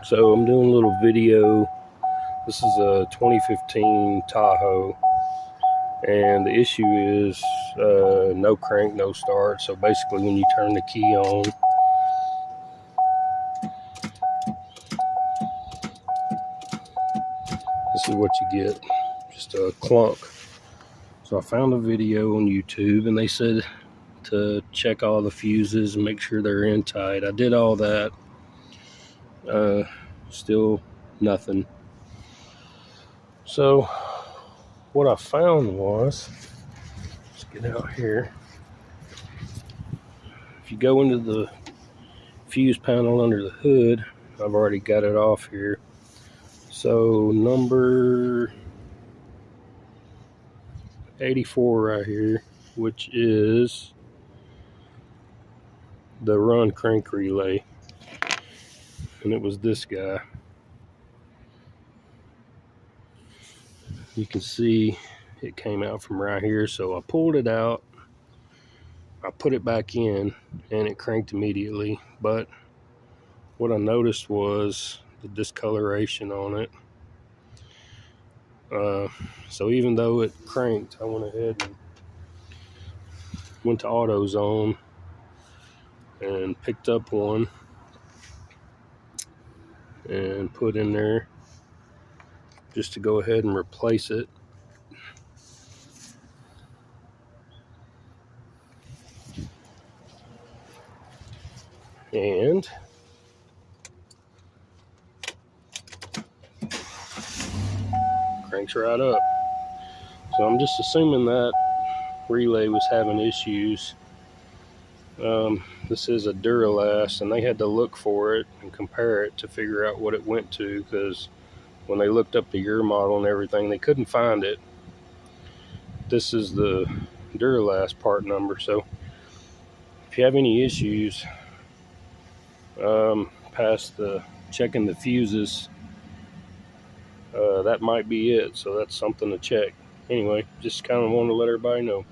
So I'm doing a little video. This is a 2015 Tahoe, and the issue is no crank, no start. So basically when you turn the key on, this is what you get, just a clunk. So I found a video on YouTube and they said to check all the fuses and make sure they're in tight. I did all that. Still nothing. So what I found was, let's get out here. If you go into the fuse panel under the hood, I've already got it off here. So number 84 right here, which is the run crank relay, and it was this guy. You can see it came out from right here, so I pulled it out, I put it back in, and it cranked immediately. But what I noticed was the discoloration on it. So even though it cranked, I went ahead and went to AutoZone and picked up one and put in there just to go ahead and replace it. And cranks right up. So I'm just assuming that relay was having issues. This is a Duralast, and they had to look for it and compare it to figure out what it went to, because when they looked up the year model and everything, they couldn't find it. This is the Duralast part number. So if you have any issues past the checking the fuses, that might be it. So that's something to check. Anyway, just kind of want to let everybody know.